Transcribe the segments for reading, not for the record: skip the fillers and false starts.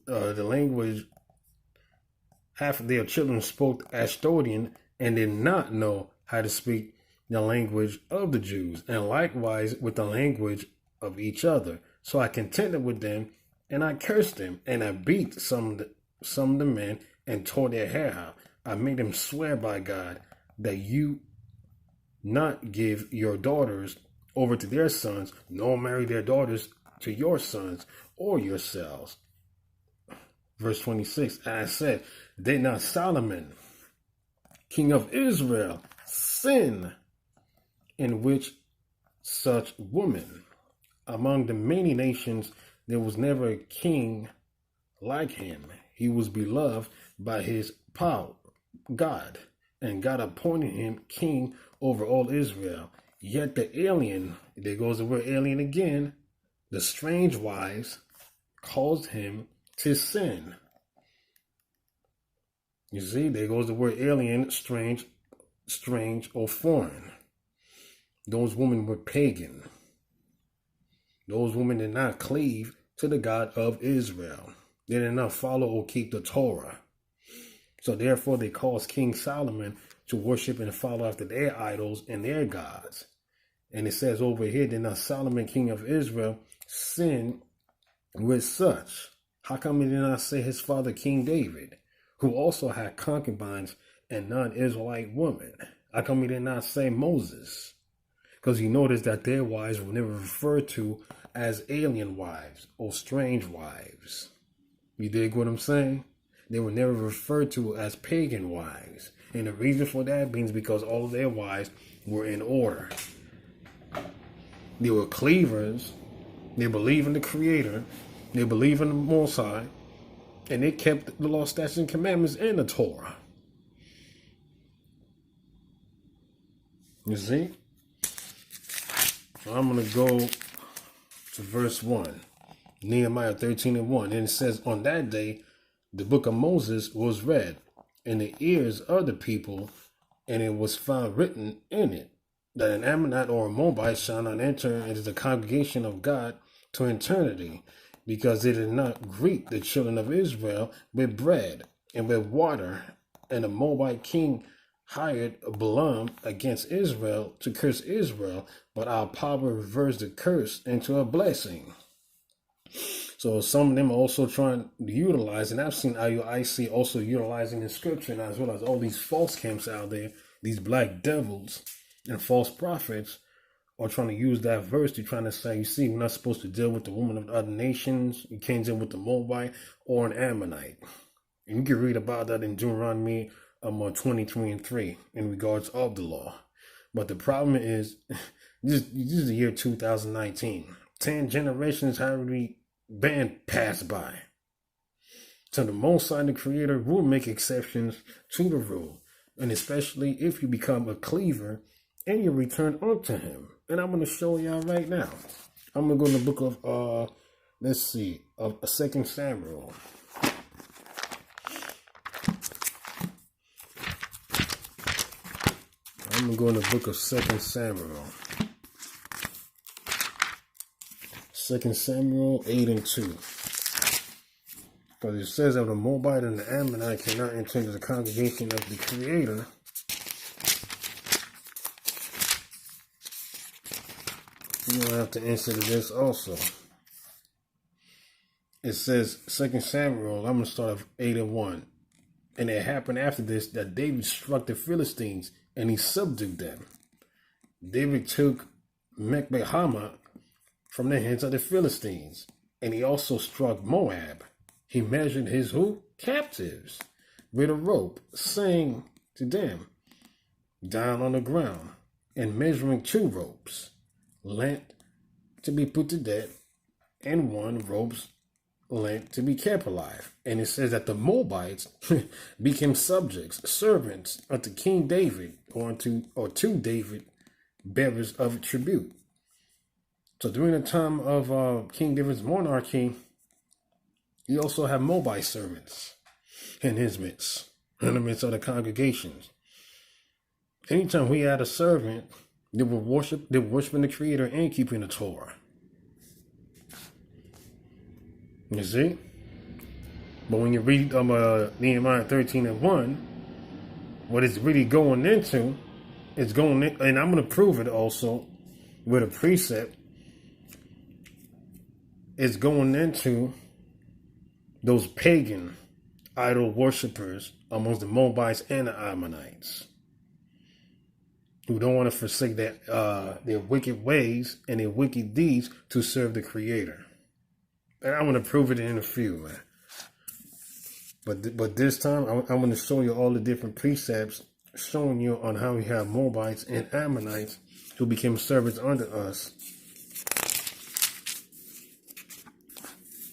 the language, half of their children spoke Ashdodian and did not know how to speak the language of the Jews, and likewise with the language of each other. So I contended with them, and I cursed them, and I beat some of the men and tore their hair out. I made them swear by God that you not give your daughters over to their sons, nor marry their daughters to your sons or yourselves. Verse 26, I said, did not Solomon, king of Israel, sin in which such woman? Among the many nations, there was never a king like him. He was beloved by his power, God, and God appointed him king over all Israel. Yet the alien, there goes the word alien again, the strange wives caused him to sin. You see, there goes the word alien, strange or foreign. Those women were pagan. Those women did not cleave to the God of Israel. They did not follow or keep the Torah. So therefore they caused King Solomon to worship and follow after their idols and their gods. And it says over here, did not Solomon, king of Israel, sin with such? How come he did not say his father, King David, who also had concubines and non-Israelite women? How come he did not say Moses? Because you notice that their wives were never referred to as alien wives or strange wives. You dig what I'm saying? They were never referred to as pagan wives. And the reason for that means because all of their wives were in order. They were cleavers. They believe in the Creator. They believe in the Most High. And they kept the law, statutes, and commandments in the Torah. You see? So I'm going to go to verse 1. Nehemiah 13:1. And it says, on that day, the book of Moses was read in the ears of the people, and it was found written in it that an Ammonite or a Moabite shall not enter into the congregation of God to eternity, because they did not greet the children of Israel with bread and with water. And the Moabite king hired Balaam against Israel to curse Israel, but our power reversed the curse into a blessing. So some of them are also trying to utilize, and I've seen IUIC also utilizing in scripture, and as well as all these false camps out there, these black devils and false prophets are trying to use that verse to trying to say, you see, we're not supposed to deal with the women of other nations. You can't deal with the Moabite or an Ammonite. And you can read about that in Deuteronomy 23:3 in regards of the law. But the problem is, this is the year 2019. 10 generations have already been passed by. So the Most High, the Creator, will make exceptions to the rule, and especially if you become a cleaver and you return unto Him. And I'm going to show y'all right now. I'm going to go in the book of, let's see, of 2 Samuel. I'm going to go in the book of 2 Samuel. 2 Samuel 8:2. Because it says that the Moabite and the Ammonite cannot enter into the congregation of the Creator. You're going to have to answer to this also. It says, 2 Samuel, I'm going to start off 8:1. And it happened after this that David struck the Philistines and he subdued them. David took Mechbehama from the hands of the Philistines, and he also struck Moab. He measured his who? Captives with a rope, saying to them, down on the ground, and measuring 2 ropes, length to be put to death, and 1 rope's length to be kept alive. And it says that the Moabites became subjects, servants unto King David, or to David, bearers of tribute. So during the time of King David's monarchy, he also had Moabite servants in his midst, in the midst of the congregations. Anytime we had a servant, they were worshiping the Creator and keeping the Torah. You see? But when you read Nehemiah 13:1, what it's really going into, it's going in, and I'm going to prove it also with a precept. It's going into those pagan idol worshippers amongst the Moabites and the Ammonites, who don't want to forsake their wicked ways and their wicked deeds to serve the Creator. And I'm going to prove it in a few, man. But this time, I'm going to show you all the different precepts, showing you on how we have Moabites and Ammonites who became servants under us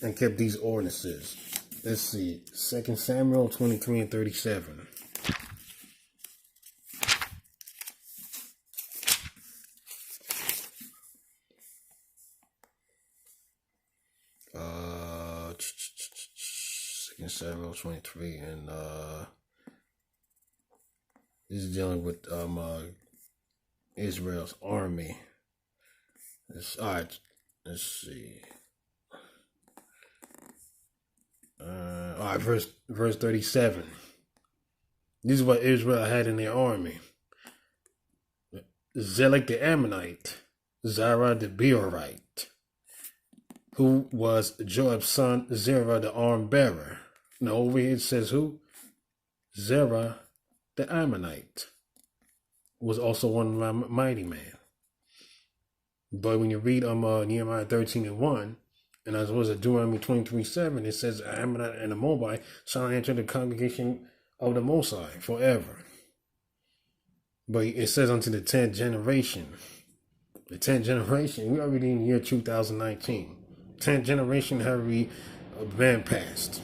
and kept these ordinances. Let's see, 2 Samuel 23:37. Second Samuel 23, and this is dealing with Israel's army. All right, let's see. All right, verse 37. This is what Israel had in their army: Zelek the Ammonite, Zerah the Beerite, who was Joab's son, Zerah the arm bearer. Now over here it says who? Zerah the Ammonite was also one of my mighty men. But when you read Nehemiah 13:1, and as well as Deuteronomy 23:7, it says Ammonite and the Moabite shall enter the congregation of the Most High forever. But it says unto the 10th generation. The 10th generation, we're already in the year 2019. 10th generation have we been past.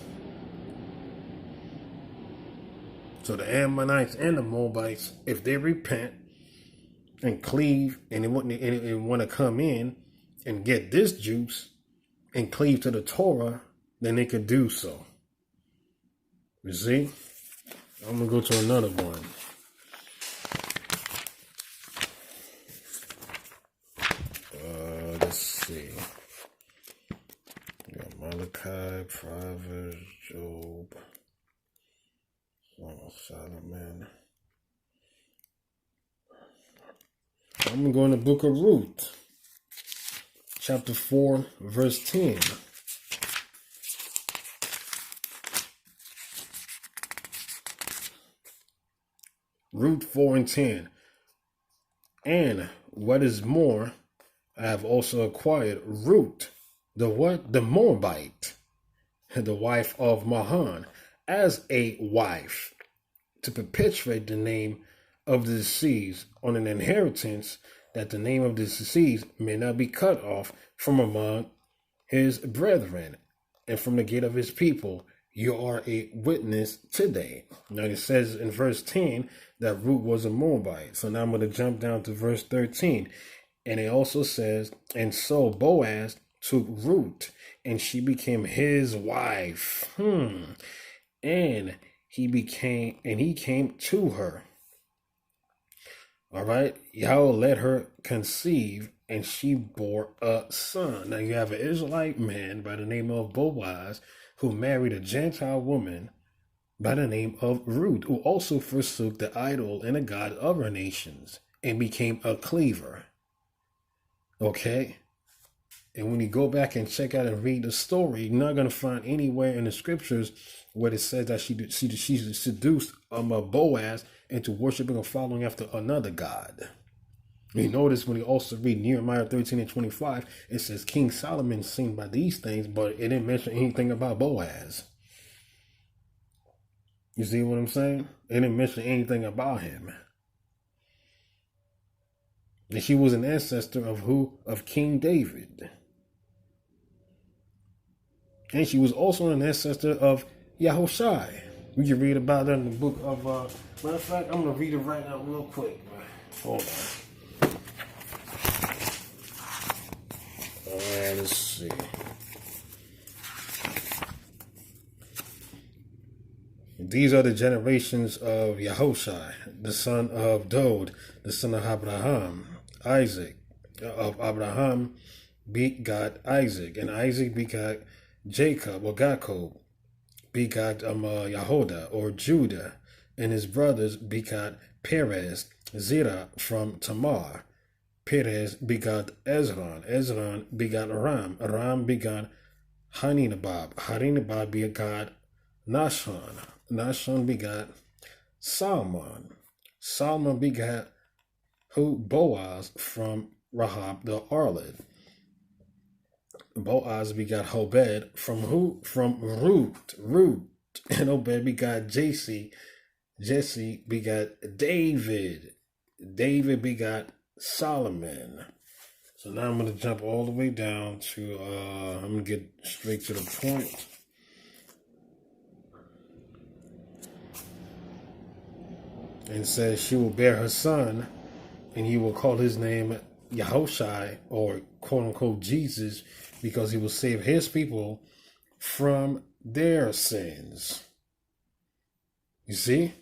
So the Ammonites and the Moabites, if they repent and cleave and they want to come in and get this juice and cleave to the Torah, then they could do so. You see? I'm going to go to another one. Let's see. We got Malachi, Proverbs, Job, Song of Solomon. I'm going to go in the book of Ruth, chapter 4, verse 10. Ruth 4:10. And what is more, I have also acquired Ruth, the what? The Moabite, the wife of Mahan, as a wife, to perpetuate the name of the deceased on an inheritance, that the name of the deceased may not be cut off from among his brethren and from the gate of his people. You are a witness today. Now it says in verse 10 that Ruth was a Moabite. So now I'm going to jump down to verse 13. And it also says, and so Boaz took Ruth, and she became his wife. And he came to her. All right. Yahweh let her conceive, and she bore a son. Now you have an Israelite man by the name of Boaz who married a Gentile woman by the name of Ruth, who also forsook the idol and the god of her nations and became a cleaver. Okay? And when you go back and check out and read the story, you're not going to find anywhere in the scriptures where it says that she seduced Boaz into worshiping or following after another god. You notice when you also read Nehemiah 13:25, it says King Solomon sinned by these things, but it didn't mention anything about Boaz. You see what I'm saying? It didn't mention anything about him. And she was an ancestor of who? Of King David. And she was also an ancestor of Yahushai. We can read about that in the book of, matter of fact, I'm going to read it right now real quick. Hold on. Let's see. These are the generations of Yahushai, the son of Dod, the son of Abraham, Isaac. Of Abraham begot Isaac, and Isaac begot Jacob or Jacob. begot Yahoda or Judah, and his brothers begot Perez, Zerah from Tamar. Perez begot Ezron. Ezron begot Aram. Aram begot Haninabab. Haninabab begot Nashon. Nashon begot Salmon. Salmon begot Boaz from Rahab the harlot. Boaz begot Obed from who? From Ruth. And Obed begot Jesse. Jesse begot David. David begot Solomon. So now I'm going to jump all the way down to, I'm going to get straight to the point. And it says, she will bear her son, and he will call his name Yahushai, or quote unquote Jesus, because he will save his people from their sins. You see?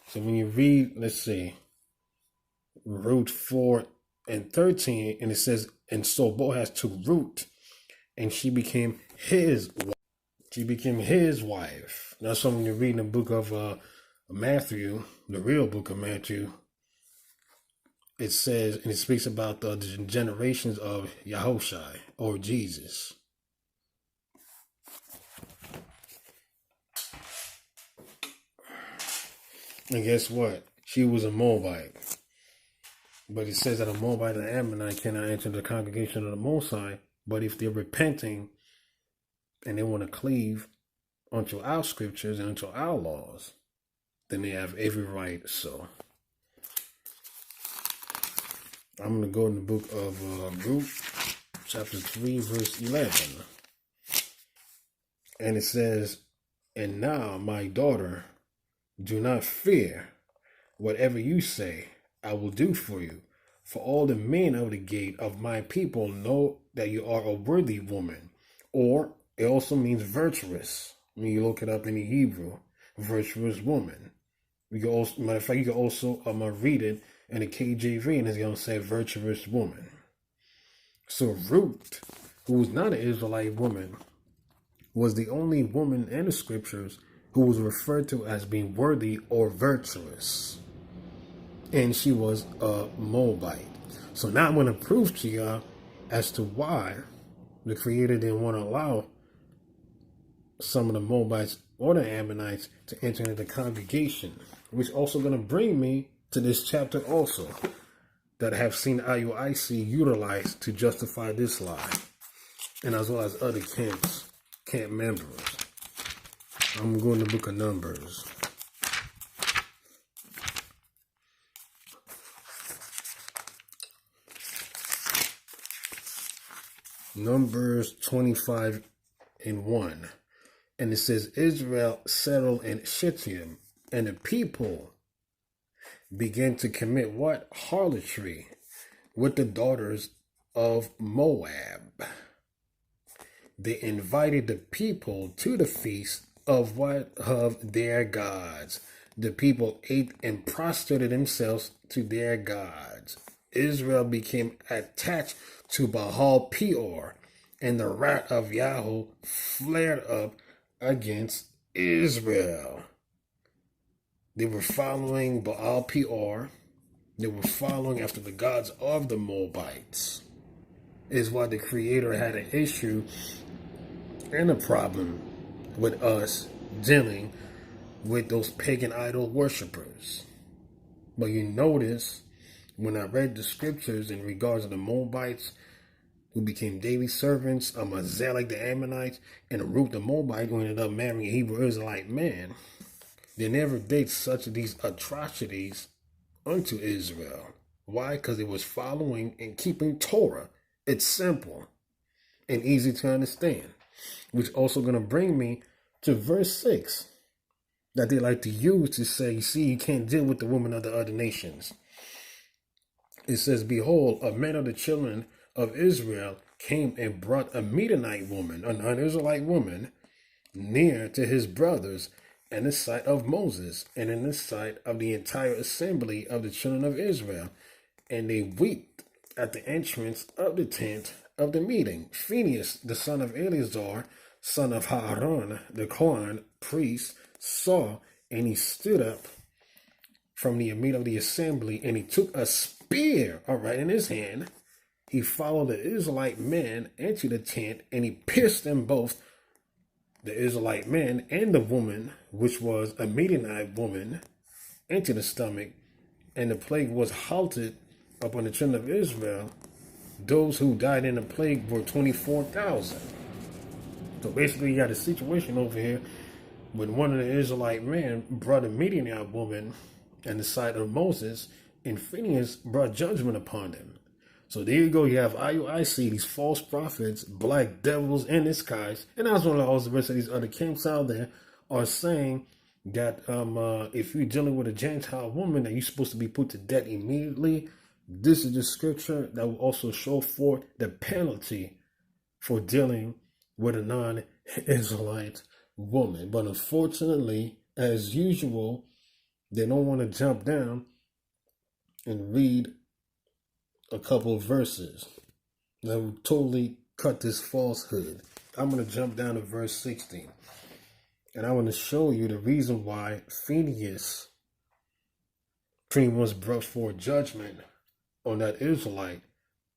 So when you read, let's see, Ruth 4 and 13, and it says, and so Boaz took Ruth, and she became his wife. She became his wife. Now, so when you read in the book of Matthew, the real book of Matthew, it says, and it speaks about the generations of Yahushai, or Jesus. And guess what? She was a Moabite. But it says that a Moabite and an Ammonite cannot enter the congregation of the Most High. But if they're repenting and they want to cleave unto our scriptures and unto our laws, then they have every right. So I'm going to go in the book of Ruth, chapter 3, verse 11. And it says, and now, my daughter, do not fear. Whatever you say, I will do for you. For all the men of the gate of my people know that you are a worthy woman. Or it also means virtuous. When you look it up in the Hebrew, virtuous woman. You can also, matter of fact, you can also read it in the KJV, and it's going to say virtuous woman. So Ruth, who was not an Israelite woman, was the only woman in the scriptures who was referred to as being worthy or virtuous. And she was a Moabite. So now I'm going to prove to y'all as to why the Creator didn't want to allow some of the Moabites or the Ammonites to enter into the congregation, which also going to bring me to this chapter also that I have seen IUIC utilize to justify this lie, and as well as other camp members. I'm going to the book of Numbers. Numbers 25 and 1. And it says, Israel settled in Shittim, and the people began to commit what? Harlotry with the daughters of Moab. They invited the people to the feast of what? Of their gods. The people ate and prostrated themselves to their gods. Israel became attached to Baal Peor, and the wrath of Yahweh flared up against Israel. They were following Baal Peor. They were following after the gods of the Moabites. Is why the Creator had an issue and a problem with us dealing with those pagan idol worshippers. But you notice, when I read the scriptures in regards to the Moabites who became daily servants, Zerah the Ammonites, and Ruth the Moabite who ended up marrying a Hebrew Israelite man, they never did such of these atrocities unto Israel. Why? Because it was following and keeping Torah. It's simple and easy to understand. Which also going to bring me to verse 6 that they like to use to say, you see, you can't deal with the women of the other nations. It says, behold, a man of the children of Israel came and brought a Midianite woman, an Israelite woman, near to his brothers in the sight of Moses and in the sight of the entire assembly of the children of Israel. And they wept at the entrance of the tent of the meeting. Phinehas, the son of Eleazar, son of Aaron, the Kohen priest, saw, and he stood up from the meeting of the assembly, and he took a spear, all right, in his hand. He followed the Israelite men into the tent, and he pierced them both, the Israelite man and the woman, which was a Midianite woman, into the stomach, and the plague was halted upon the children of Israel. Those who died in the plague were 24,000. So basically, you got a situation over here when one of the Israelite men brought a Midianite woman in the sight of Moses, and Phineas brought judgment upon them. So there you go. You have IUIC, these false prophets, black devils in disguise, and as well as the rest of these other camps out there are saying that if you're dealing with a Gentile woman, that you're supposed to be put to death immediately. This is the scripture that will also show forth the penalty for dealing with a non-Israelite woman. But unfortunately, as usual, they don't want to jump down and read a couple of verses that will totally cut this falsehood. I'm going to jump down to verse 16. And I want to show you the reason why Phineas pretty much brought forth judgment on that Israelite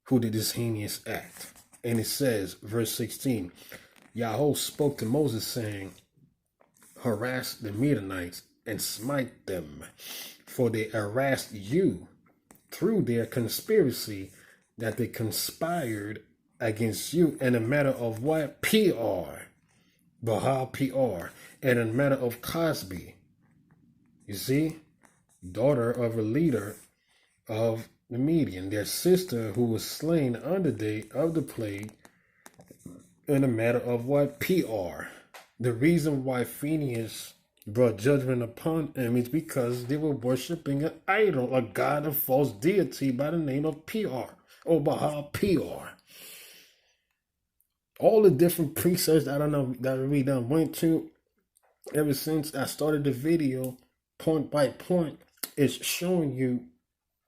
who did this heinous act. And it says, verse 16, Yahweh spoke to Moses, saying, harass the Midianites and smite them, for they harassed you through their conspiracy, that they conspired against you in a matter of what? PR. Baal PR. And in a matter of Cosby. You see? Daughter of a leader of the Median, their sister who was slain on the day of the plague, in a matter of what? PR. The reason why Phineas brought judgment upon them is because they were worshiping an idol, a god of false deity by the name of PR, or Baal PR. All the different precepts that we done went to ever since I started the video, point by point, is showing you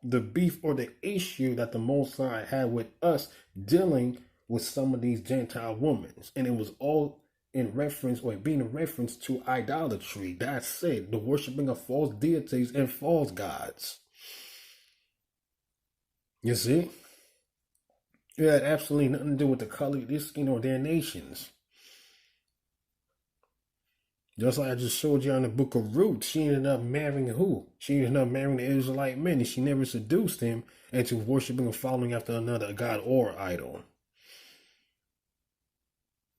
the beef or the issue that the Most High had with us dealing with some of these Gentile women. And it was all in reference, or being a reference to idolatry. That's it. The worshiping of false deities and false gods. You see? It had absolutely nothing to do with the color of this, their nations. Just like I just showed you on the book of Ruth, she ended up marrying who? She ended up marrying the Israelite men, and she never seduced him into worshiping or following after another god or idol.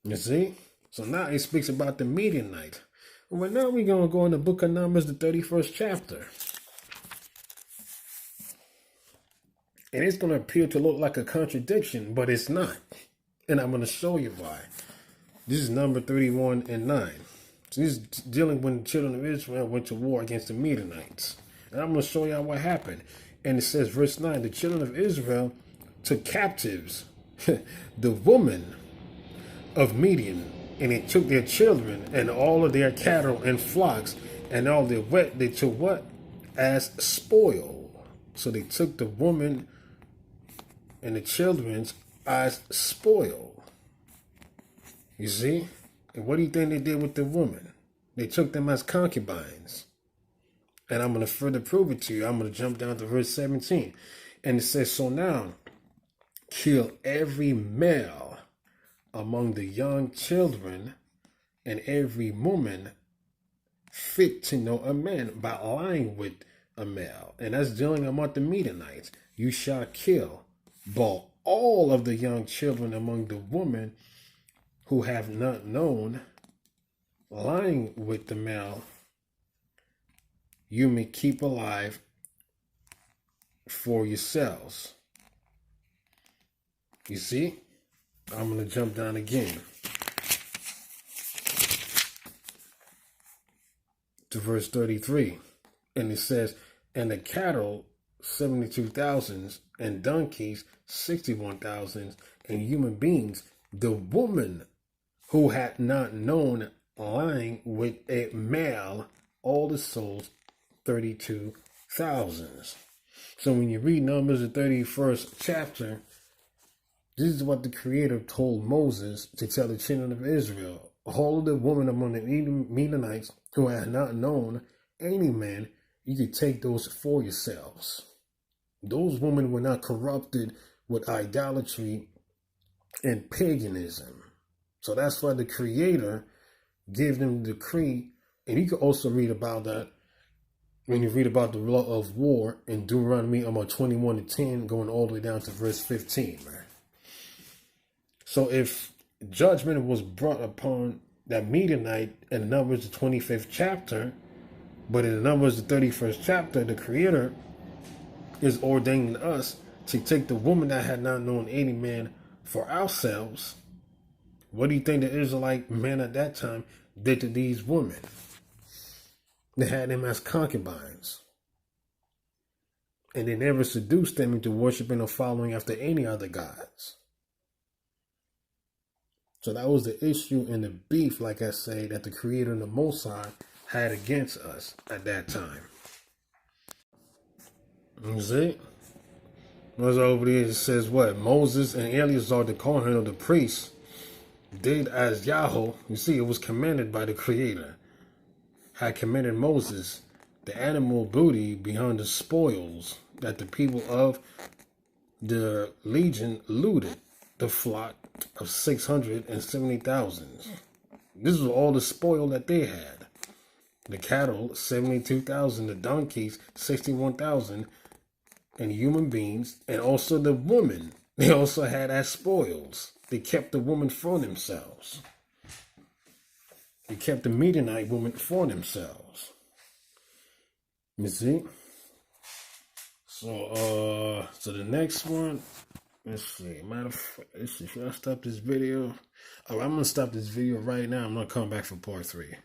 You see? So now it speaks about the Midianite. Well, now we're going to go in the book of Numbers, the 31st chapter. And it's going to appear to look like a contradiction, but it's not. And I'm going to show you why. This is number 31 and 9. So this is dealing when the children of Israel went to war against the Midianites. And I'm going to show you what happened. And it says, verse 9, the children of Israel took captives the woman of Midian, and they took their children and all of their cattle and flocks and all their wet. They took what? As spoil. So they took the woman and the children's as spoil. You see? And what do you think they did with the woman? They took them as concubines. And I'm going to further prove it to you. I'm going to jump down to verse 17. And it says, so now, kill every male among the young children and every woman fit to know a man by lying with a male. And that's dealing among the Midianites. You shall kill but all of the young children among the women who have not known lying with the male, you may keep alive for yourselves. You see? I'm going to jump down again to verse 33. And it says, and the cattle 72,000, and donkeys 61,000, and human beings, the woman who had not known lying with a male, all the souls 32,000. So when you read Numbers, the 31st chapter, This is what the Creator told Moses to tell the children of Israel. All of the women among the Midianites who had not known any man, you could take those for yourselves. Those women were not corrupted with idolatry and paganism. So that's why the Creator gave them the decree. And you can also read about that when you read about the law of war in Deuteronomy 21:10, going all the way down to verse 15, man. So if judgment was brought upon that Midianite in Numbers the 25th chapter, but in Numbers the 31st chapter, the Creator is ordaining us to take the woman that had not known any man for ourselves. What do you think the Israelite men at that time did to these women? They had them as concubines. And they never seduced them into worshiping or following after any other gods. So that was the issue and the beef, like I say, that the Creator and the Most High had against us at that time. You see? What's over there? It says what? Moses and Eleazar, the Kohen of the priests, did as Yahweh. You see, it was commanded by the Creator. Had commanded Moses the animal booty behind the spoils that the people of the legion looted, the flock of 670,000. This was all the spoil that they had. The cattle, 72,000, the donkeys, 61,000, and human beings, and also the women. They also had as spoils. They kept the woman for themselves. They kept the Midianite woman for themselves. You see? So the next one, let's see. Matter of fact, should I stop this video? Oh, I'm gonna stop this video right now. I'm gonna come back for part 3.